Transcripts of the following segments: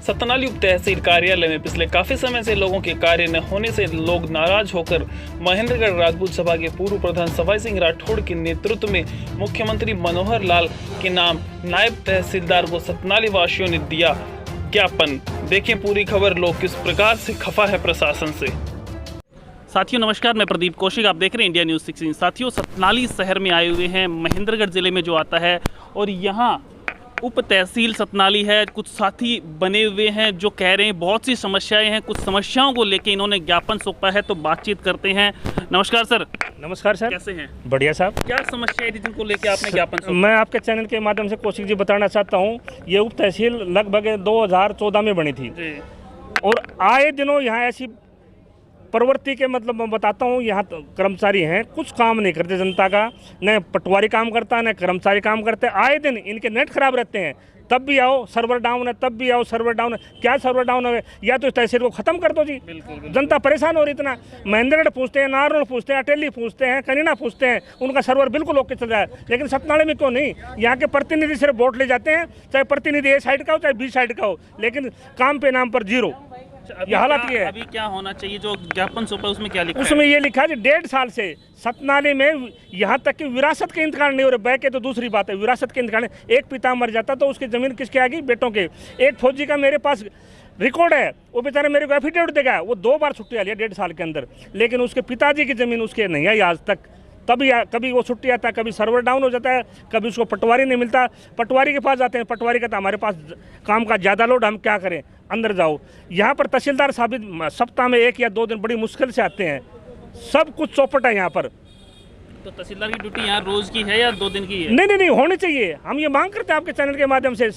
सतनाली उप तहसील कार्यालय में पिछले काफी समय से लोगों के कार्य न होने से लोग नाराज होकर महेंद्रगढ़ राजपूत सभा के पूर्व प्रधान सफाई सिंह राठौड़ के नेतृत्व में मुख्यमंत्री मनोहर लाल के नाम नायब तहसीलदार को सतनाली वासियों ने दिया ज्ञापन। देखें पूरी खबर, लोग किस प्रकार से खफा है प्रशासन से। साथियों नमस्कार, मैं प्रदीप कौशिक, आप देख रहे हैं इंडिया न्यूज़ 16। साथियों सतनाली शहर में आए हुए हैं, महेंद्रगढ़ ज़िले में जो आता है, और यहाँ उप तहसील सतनाली है। कुछ साथी बने हुए हैं जो कह रहे हैं बहुत सी समस्याएं हैं, कुछ समस्याओं को लेके इन्होंने ज्ञापन सौंपा है, तो बातचीत करते हैं। नमस्कार सर। नमस्कार सर, कैसे हैं? बढ़िया साहब। क्या समस्याएं थी जिनको लेके आपने ज्ञापन सौंपा? मैं आपके चैनल के माध्यम से कौशिक जी बताना चाहता हूँ, ये उप तहसील लगभग 2014 में बनी थी जी। और आए दिनों यहाँ ऐसी प्रवृत्ति के मतलब मैं बताता हूँ, यहाँ कर्मचारी हैं कुछ काम नहीं करते जनता का, न पटवारी काम करता न कर्मचारी काम करते। आए दिन इनके नेट खराब रहते हैं, तब भी आओ सर्वर डाउन है, तब भी आओ सर्वर डाउन है। क्या सर्वर डाउन है? या तो इस तहसील को खत्म कर दो जी। बिल्कुल। जनता परेशान हो रही इतना। महेंद्रगढ़ पूछते हैं, नारनौल पूछते हैं, अटेली पूछते हैं, कनीना पूछते हैं, उनका सर्वर बिल्कुल ओके चल रहा है, लेकिन सतनाली में क्यों नहीं? यहाँ के प्रतिनिधि सिर्फ वोट ले जाते हैं, चाहे प्रतिनिधि ए साइड का हो चाहे बी साइड का हो, लेकिन काम पे नाम पर जीरो। ये हालत ये है। अभी क्या होना चाहिए? जो ज्ञापन सौंपा उसमें क्या लिखा है? उसमें ये लिखा है कि 1.5 साल से सतनाली में यहाँ तक कि विरासत के इंतकाल नहीं हो रहे। बैके तो दूसरी बात है, विरासत के इंतकाल। एक पिता मर जाता तो उसकी ज़मीन किसके आ गई? बेटों के। एक फौजी का मेरे पास रिकॉर्ड है, वो बेचारे मेरे को एफिडेविट देगा, वो 2 बार छुट्टी आ लिया 1.5 साल के अंदर, लेकिन उसके पिताजी की ज़मीन उसके नहीं आई आज तक। कभी वो छुट्टी आता है, कभी सर्वर डाउन हो जाता है, कभी उसको पटवारी नहीं मिलता। पटवारी के पास जाते हैं, पटवारी कहता है हमारे पास काम का ज़्यादा लोड, हम क्या करें, अंदर जाओ। यहाँ पर तहसीलदार साहब सप्ताह में 1 या 2 दिन बड़ी मुश्किल से आते हैं। सब कुछ चौपट है यहाँ पर। तो तहसीलदार की ड्यूटी यहाँ रोज की है या 2 दिन की है? नहीं होनी चाहिए। हम ये मांग करते हैं आपके चैनल के माध्यम से,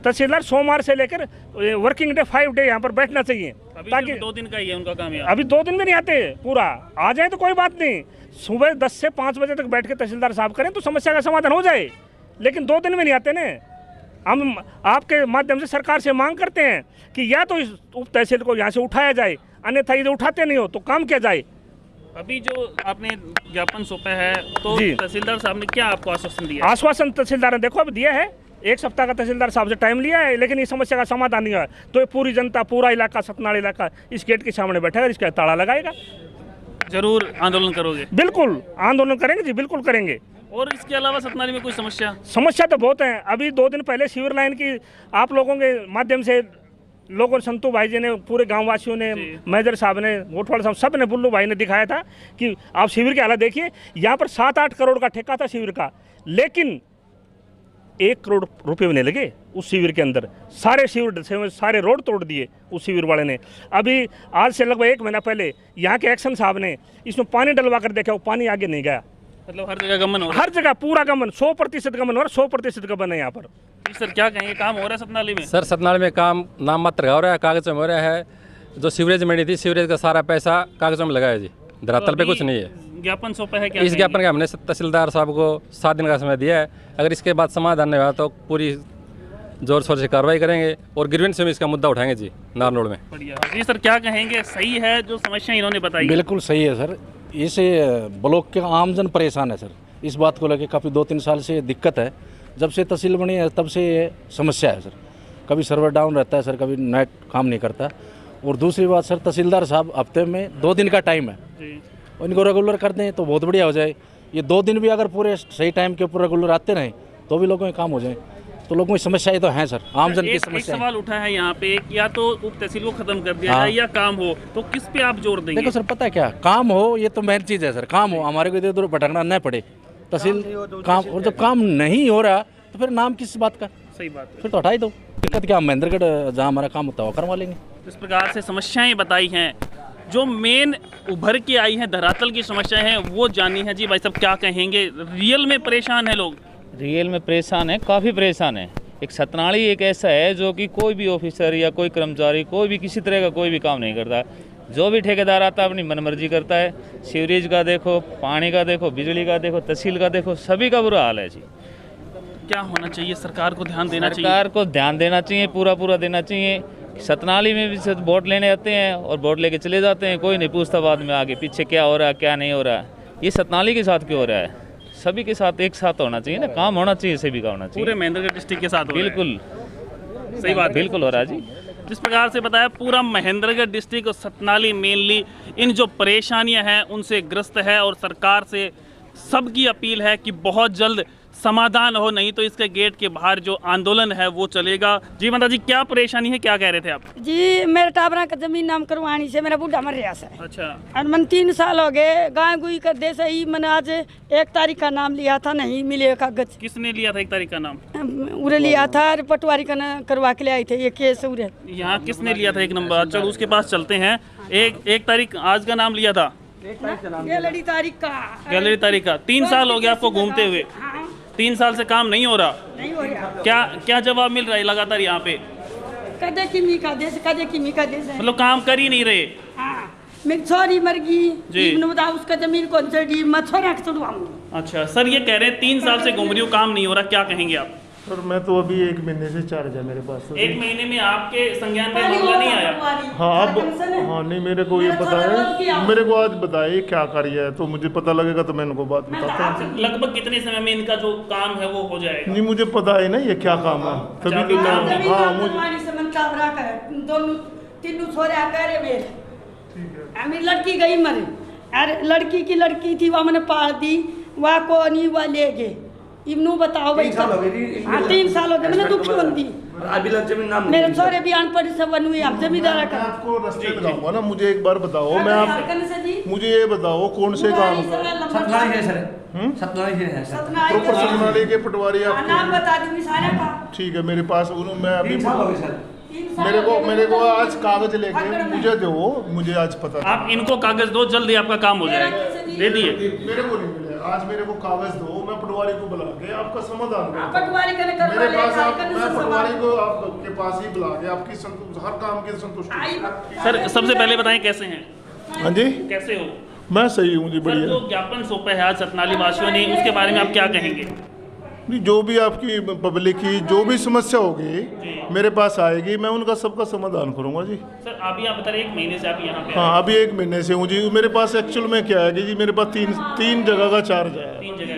तहसीलदार सोमवार से लेकर वर्किंग डे 5 डे यहाँ पर बैठना चाहिए। ताकि 2 दिन का ही है उनका काम है। अभी 2 दिन में नहीं आते, पूरा आ जाए तो कोई बात नहीं। सुबह 10 से 5 बजे तक बैठ के तहसीलदार साहब करें तो समस्या का समाधान हो जाए, लेकिन 2 दिन में नहीं आते ना। हम आपके माध्यम से सरकार से मांग करते हैं कि या तो इस उप तहसील को यहाँ से उठाया जाए, अन्यथा यदि उठाते नहीं हो तो काम किया जाए। अभी जो आपने ज्ञापन सौंपा है तो तहसीलदार साहब ने क्या आपको आश्वासन दिया? आश्वासन तहसीलदार ने देखो अब दिया है, 1 सप्ताह का तहसीलदार साहब से टाइम लिया है, लेकिन इस समस्या का समाधान नहीं हुआ। तो ये पूरी जनता, पूरा इलाका, सतनाली इलाका इस गेट के सामने बैठेगा, इसका ताला लगाएगा। जरूर आंदोलन करोगे? बिल्कुल आंदोलन करेंगे जी, बिल्कुल करेंगे। और इसके अलावा सतनाली में कोई समस्या तो बहुत है। अभी 2 दिन पहले सीवर लाइन की आप लोगों के माध्यम से लोगों, संतू भाई जी ने, पूरे गाँव वासियों ने, मैनेजर साहब ने, गोठवाल साहब, सब ने, बुल्लू भाई ने दिखाया था कि आप शिविर की हालत देखिए। यहाँ पर 7-8 करोड़ का ठेका था शिविर का, लेकिन 1 करोड़ रुपये भी नहीं लगे उस शिविर के अंदर। सारे शिविर से सारे रोड तोड़ दिए उस शिविर वाले ने। अभी आज से लगभग 1 महीना पहले यहाँ के एक्शन साहब ने इसमें पानी डलवा कर देखा, वो पानी आगे नहीं गया। मतलब हर जगह गमन हो रहा है? हर जगह पूरा गमन, 100% गमन हो रहा है, 100% गमन है यहाँ पर। सर क्या कहेंगे, काम हो रहा है सतनाली में? सर सतनाली में काम नाम मात्र हो रहा है, कागज में हो रहा है। जो सीवरेज मिली थी, सीवरेज का सारा पैसा कागजों में लगाया जी, धरातल पे कुछ नहीं है। ज्ञापन सौंपा है क्या? इस ज्ञापन का हमने तहसीलदार साहब को 7 दिन का समय दिया है। अगर इसके बाद समाधान नहीं हुआ तो पूरी जोर शोर से कार्रवाई करेंगे और ग्रीवेंस में इसका मुद्दा उठाएंगे जी, नारनौल में। बढ़िया जी। सर क्या कहेंगे, सही है जो समस्या इन्होंने बताई? बिल्कुल सही है सर। इस ब्लॉक के आमजन परेशान है सर, इस बात को लेकर काफ़ी 2-3 साल से दिक्कत है। जब से तहसील बनी है तब से ये समस्या है सर। कभी सर्वर डाउन रहता है सर, कभी नेट काम नहीं करता। और दूसरी बात सर, तहसीलदार साहब हफ्ते में 2 दिन का टाइम है, इनको रेगुलर कर दें तो बहुत बढ़िया हो जाए। ये 2 दिन भी अगर पूरे सही टाइम के ऊपर रेगुलर आते रहें तो भी लोगों के काम हो जाए। तो लोगों की समस्याएं तो हैं सर, आमजन की समस्या। एक सवाल उठा है यहाँ पे, या तो उप तहसील को खत्म कर दिया जाए या काम हो, तो किस पे आप जोर देंगे? देखो सर, पता है क्या, काम हो ये तो मेन चीज़ है सर। काम हो, हमारे को इधर भटकना न पड़े। तहसील काम, और जब काम नहीं हो रहा तो फिर नाम किस बात का? सही बात है। फिर तो हटाई दो। दिक्कत क्या, महेंद्रगढ़ जहाँ हमारा काम होता है वो करवा लेंगे। इस प्रकार से समस्याएं बताई हैं, जो मेन उभर के आई हैं, धरातल की समस्या है वो जानी है। जी भाई साहब क्या कहेंगे, रियल में परेशान है लोग? रियल में परेशान है, काफ़ी परेशान है। एक सतनाली एक ऐसा है जो कि कोई भी ऑफिसर या कोई कर्मचारी, कोई भी किसी तरह का कोई भी काम नहीं करता। जो भी ठेकेदार आता है अपनी मनमर्जी करता है। सीवरेज का देखो, पानी का देखो, बिजली का देखो, तहसील का देखो, सभी का बुरा हाल है जी। क्या होना चाहिए? सरकार को ध्यान देना चाहिए। सरकार को ध्यान देना चाहिए, पूरा देना चाहिए। सतनाली में भी वोट लेने आते हैं और वोट लेके चले जाते हैं, कोई नहीं पूछता बाद में आगे पीछे क्या हो रहा है क्या नहीं हो रहा है। ये सतनाली के साथ क्यों हो रहा है? सभी के साथ एक साथ होना चाहिए ना, काम होना चाहिए, सभी का होना चाहिए। पूरे महेंद्रगढ़ डिस्ट्रिक्ट के साथ बिल्कुल सही बात, बिल्कुल हो रहा है जी। जिस प्रकार से बताया पूरा महेंद्रगढ़ डिस्ट्रिक्ट और सतनाली मेनली इन जो परेशानियां हैं उनसे ग्रस्त है और सरकार से सबकी अपील है कि बहुत जल्द समाधान हो, नहीं तो इसके गेट के बाहर जो आंदोलन है वो चलेगा। जी माता जी, क्या परेशानी है, क्या कह रहे थे आप? जी मेरे टाबरा का जमीन नाम करवानी से मेरा बूढ़ा मर रहा है। अच्छा। और मन 3 साल हो गए गाय गुई कर दे से ही मैंने आज 1 तारीख का नाम लिया था, नहीं मिले कागज। किसने लिया था 1 तारीख का नाम? उरे लिया था और पटवारी का करवा के ले आई थे ये केस उरे। यहाँ किसने लिया था 1 नंबर? चलो उसके पास चलते हैं। एक तारीख आज का नाम लिया था, गैलरी तारीख का। गैलरी तारीख का। 3 साल हो गए आपको घूमते हुए, 3 साल से काम नहीं हो रहा। नहीं हो रहा। क्या जवाब मिल रहा है लगातार यहाँ पे? कदे किमी का देश, कदे किमी का देश है। मतलब काम कर ही नहीं रहे। हाँ, मेरी छोरी मर गई जी। बताओ उसका जमीन कौन सी मैं छोरा छुड़वाऊँ। अच्छा सर, ये कह रहे हैं 3 साल से घूम रही हूँ, काम नहीं हो रहा, क्या कहेंगे आप? सर मैं तो अभी 1 महीने से चार्ज है मेरे पास। 1 महीने में आपके संज्ञान पे मामला नहीं आया? हाँ अब हाँ नहीं, मेरे को ये बताया, मेरे को आज बताइए क्या कार्य है, तो मुझे पता लगेगा तो मैं इनको बात बताता हूँ। लगभग कितने समय में इनका जो काम है वो हो जाएगा? नहीं मुझे पता है ना ये क्या काम है, तभी तो मैं हाँ मुझे दोनों 3 छोरा करे मेरे। मेरी लड़की गई मरे, अरे लड़की थी वह मैंने पाल दी, वह को नहीं वह ले गए। इब्नू बताओ भाई, 3 साल हो गए मैंने दुखी होती। मेरे छोरे भी अनपढ़ सब बनुए आप जमींदार का। आपको रास्ते लगाऊंगा ना, मुझे एक बार बताओ, मैं आप मुझे ये बताओ कौन से काम सतनाली है सर, सतनाली है सर, प्रॉपर सतनाली के पटवारी आप नाम बता दूंगी सारे का। ठीक है मेरे पास मैं अभी 3 साल हो गए सर। मेरे को आज कागज लेके मुझे दो, मुझे आज पता आप इनको कागज दो, जल्दी आपका काम हो जाएगा। दे दिए। मेरे को नहीं मिले, आज मेरे को कागज दो, मैं पटवारी को बुला के आपका समाधान करूंगा। पटवारी का मेरे पास मैं पटवारी को आपके पास ही बुला के आपकी हर काम की संतुष्टि। सर सबसे पहले बताएं कैसे हैं? हाँ जी, कैसे हो? मैं सही हूँ जी, सर बढ़िया। जो ज्ञापन सौंपा है आज सतनाली वासियों ने, उसके बारे में आप क्या कहेंगे? नहीं, जो भी आपकी पब्लिक की जो भी समस्या होगी मेरे पास आएगी, मैं उनका सबका समाधान करूंगा जी। सर अभी आप बता रहे 1 महीने से आप यहाँ पे? हाँ अभी 1 महीने से हूँ जी। मेरे पास एक्चुअल में क्या है कि जी मेरे पास तीन जगह का चार्ज है। 3 जगह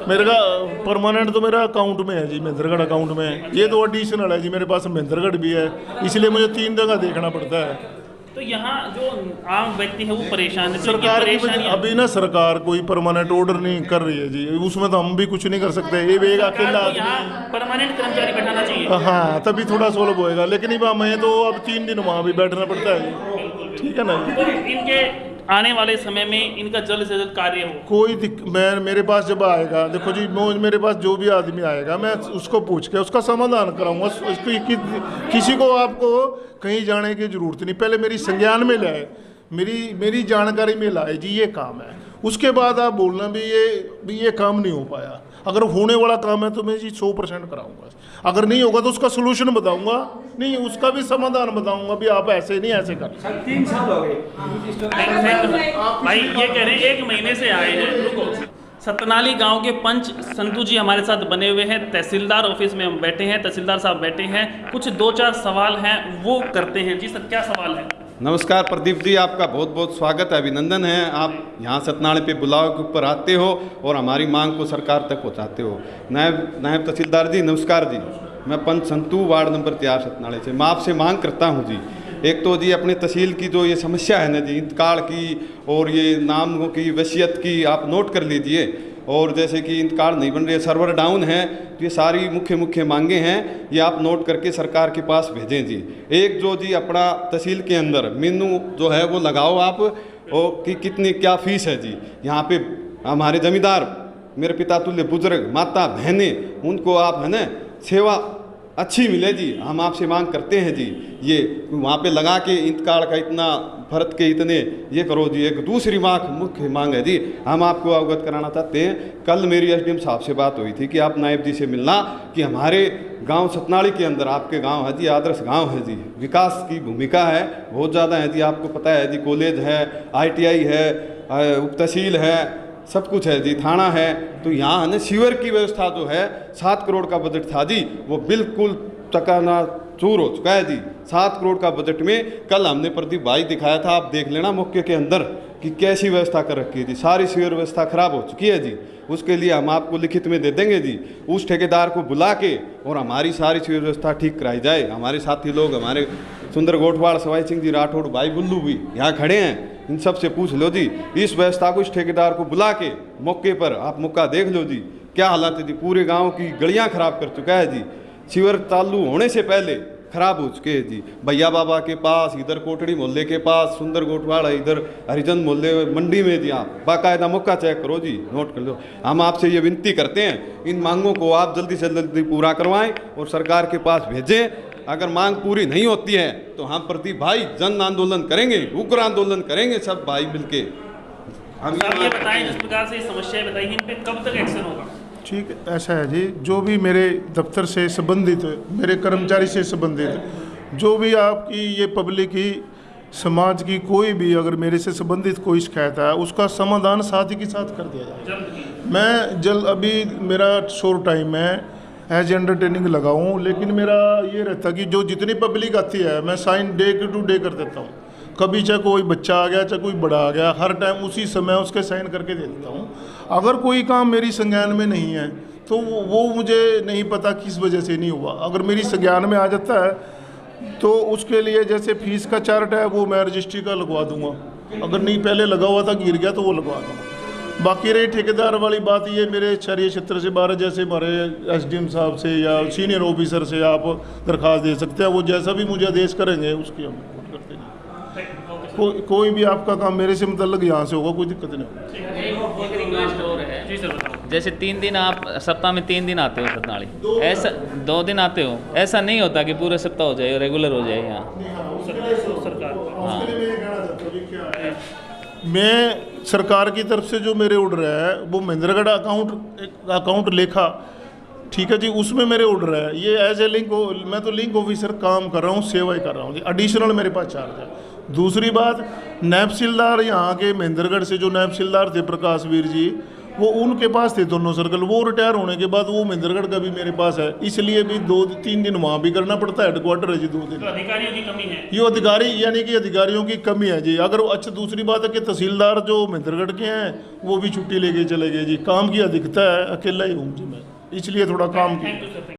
मेरे का परमानेंट तो मेरा अकाउंट में है जी, महेंद्रगढ़ अकाउंट में है। ये तो एडिशनल है जी, मेरे पास महेंद्रगढ़ भी है, इसलिए मुझे 3 जगह देखना पड़ता है। तो यहाँ जो आम व्यक्ति है वो परेशान है। सरकार की अभी ना सरकार कोई परमानेंट ऑर्डर नहीं कर रही है जी, उसमें तो हम भी कुछ नहीं कर सकते। ये भी एक अकेला यहाँ परमानेंट कर्मचारी बैठाना चाहिए। हाँ तभी थोड़ा सोल्व होएगा, लेकिन मैं तो अब 3 दिन वहाँ भी बैठना पड़ता है जी। ठीक है ना जी। तो इनके आने वाले समय में इनका जल्द से जल्द कार्य हो। कोई मैं मेरे पास जब आएगा, देखो जी मेरे पास जो भी आदमी आएगा मैं उसको पूछ के उसका समाधान कराऊंगा। किसी को आपको कहीं जाने की जरूरत नहीं, पहले मेरी संज्ञान में लाए, मेरी जानकारी में लाए जी ये काम है, उसके बाद आप बोलना भी ये काम नहीं हो पाया। अगर होने वाला काम है तो मैं जी 100% कराऊंगा, अगर नहीं होगा तो उसका सोल्यूशन बताऊंगा, नहीं उसका भी समाधान बताऊंगा भी आप ऐसे नहीं ऐसे कर। 3 साल हो गए भाई ये कह रहे हैं 1 महीने से आए हैं। रुको, सतनाली गांव के पंच संतू जी हमारे साथ बने हुए हैं। तहसीलदार ऑफिस में हम बैठे हैं, तहसीलदार साहब बैठे हैं, कुछ 2-4 सवाल हैं वो करते हैं। जी सर क्या सवाल है? नमस्कार प्रदीप जी, आपका बहुत बहुत स्वागत है, अभिनंदन है। आप यहाँ सतनाली पे बुलाव के ऊपर आते हो और हमारी मांग को सरकार तक पहुँचाते हो। नायब तहसीलदार जी नमस्कार जी, मैं पंच संतू वार्ड नंबर 4 सतनाली से मैं आपसे मांग करता हूँ जी। एक तो जी अपने तहसील की जो ये समस्या है ना जी, इंतकाल की और ये नामों की वसीयत की आप नोट कर लीजिए। और जैसे कि इंतकाल नहीं बन रही, सर्वर डाउन है, तो ये सारी मुख्य मांगे हैं, ये आप नोट करके सरकार के पास भेजें जी। एक जो जी अपना तहसील के अंदर मेनू जो है वो लगाओ आप, और कि कितनी क्या फीस है जी। यहाँ पे हमारे जमींदार मेरे पिता तुल्य बुजुर्ग माता बहनें, उनको आप है न सेवा अच्छी मिले जी, हम आपसे मांग करते हैं जी। ये वहाँ पे लगा के इंतकाल का इतना फर्द के इतने ये करो जी। एक दूसरी मुख्य मांग है जी, हम आपको अवगत कराना चाहते हैं। कल मेरी एसडीएम साहब से बात हुई थी कि आप नायब जी से मिलना कि हमारे गांव सतनाली के अंदर, आपके गांव है जी आदर्श गांव है जी, विकास की भूमिका है बहुत ज़्यादा है जी। आपको पता है जी, कॉलेज है, ITI है, उप तहसील है, सब कुछ है जी, थाना है। तो यहाँ है ना सीवर की व्यवस्था जो है 7 करोड़ का बजट था जी, वो बिल्कुल चकनाचूर हो चुका है जी। 7 करोड़ का बजट में कल हमने प्रदीप भाई दिखाया था, आप देख लेना मौके के अंदर कि कैसी व्यवस्था कर रखी है जी। सारी सीवर व्यवस्था खराब हो चुकी है जी। उसके लिए हम आपको लिखित में दे देंगे जी। उस ठेकेदार को बुला के और हमारी सारी सीवर व्यवस्था ठीक कराई जाए। हमारे साथी लोग, हमारे सुंदर गोठवाड़, सवाई सिंह जी राठौड़, भाई बुल्लू भी यहाँ खड़े हैं, इन सब से पूछ लो जी। इस व्यवस्था को, इस ठेकेदार को बुला के मौके पर आप मौका देख लो जी, क्या हालात है जी। पूरे गाँव की गलियाँ खराब कर चुका है जी। सीवर चालू होने से पहले खराब हो चुके हैं जी। भैया बाबा के पास, इधर कोटड़ी मोहल्ले के पास, सुंदर गोठवाड़ा, इधर हरिजन मोहल्ले मंडी में जी, आप बाकायदा मौका चेक करो जी, नोट कर लो। हम आपसे ये विनती करते हैं, इन मांगों को आप जल्दी से जल्दी पूरा करवाएं और सरकार के पास भेजें। अगर मांग पूरी नहीं होती है तो हम प्रति भाई जन आंदोलन करेंगे, उग्र आंदोलन करेंगे, सब भाई मिलके। हम ये बताएं, जिस प्रकार से समस्याएं बताई, इन पे कब तक एक्शन होगा? ठीक है, ऐसा है जी, जो भी मेरे दफ्तर से संबंधित, मेरे कर्मचारी से संबंधित, जो भी आपकी ये पब्लिक ही, समाज की कोई भी अगर मेरे से संबंधित कोई शिकायत है, उसका समाधान साथ ही के साथ कर दिया जाए। मैं जल्द, अभी मेरा शोर टाइम है, एज एंटरटेनिंग लगाऊं, लेकिन मेरा ये रहता कि जो जितनी पब्लिक आती है मैं साइन डे टू डे कर देता हूँ। कभी चाहे कोई बच्चा आ गया, चाहे कोई बड़ा आ गया, हर टाइम उसी समय उसके साइन करके दे देता हूँ। अगर कोई काम मेरी संज्ञान में नहीं है तो वो मुझे नहीं पता किस वजह से नहीं हुआ। अगर मेरी संज्ञान में आ जाता है तो उसके लिए जैसे फीस का चार्ट है वो मैं रजिस्ट्री का लगवा दूंगा। अगर नहीं पहले लगा हुआ था, गिर गया, तो वो लगवा दूंगा। बाकी रही ठेकेदार वाली बात, ये मेरे शहरी क्षेत्र से बाहर, जैसे हमारे SDM साहब से या सीनियर ऑफिसर से आप दरख्वास्त दे सकते हैं। वो जैसा भी मुझे आदेश करेंगे उसकी हम रिपोर्ट करते हैं। कोई भी आपका काम मेरे से मतलब यहाँ से होगा, कोई दिक्कत नहीं होगी। एक रिक्वेस्ट और है जी सर, जैसे 3 दिन आप सप्ताह में 3 दिन आते हो सतनाली, ऐसा 2 दिन आते हो, ऐसा नहीं होता कि पूरे सप्ताह हो जाए, रेगुलर हो जाए यहाँ? मैं सरकार की तरफ से जो मेरे ऑर्डर है वो महेंद्रगढ़ अकाउंट लेखा, ठीक है जी, उसमें मेरे ऑर्डर है। ये एज ए लिंक, मैं तो लिंक ऑफिसर काम कर रहा हूँ, सेवा ही कर रहा हूँ जी। एडिशनल मेरे पास चार्ज है। दूसरी बात, नायब सिलदार यहाँ के महेंद्रगढ़ से जो नायब सिलदार थे प्रकाश वीर जी, वो उनके पास थे दोनों सर्कल। वो रिटायर होने के बाद वो महेंद्रगढ़ का भी मेरे पास है, इसलिए भी 2-3 दिन वहाँ भी करना पड़ता है। हेडक्वार्टर है जी 2 दिन। तो अधिकारियों की कमी है, ये अधिकारी, यानी कि अधिकारियों की कमी है जी। अगर अच्छा, दूसरी बात है कि तहसीलदार जो महेंद्रगढ़ के हैं वो भी छुट्टी लेके चले गए जी। काम की अधिकता है, अकेला ही हूँ जी मैं, इसलिए थोड़ा काम की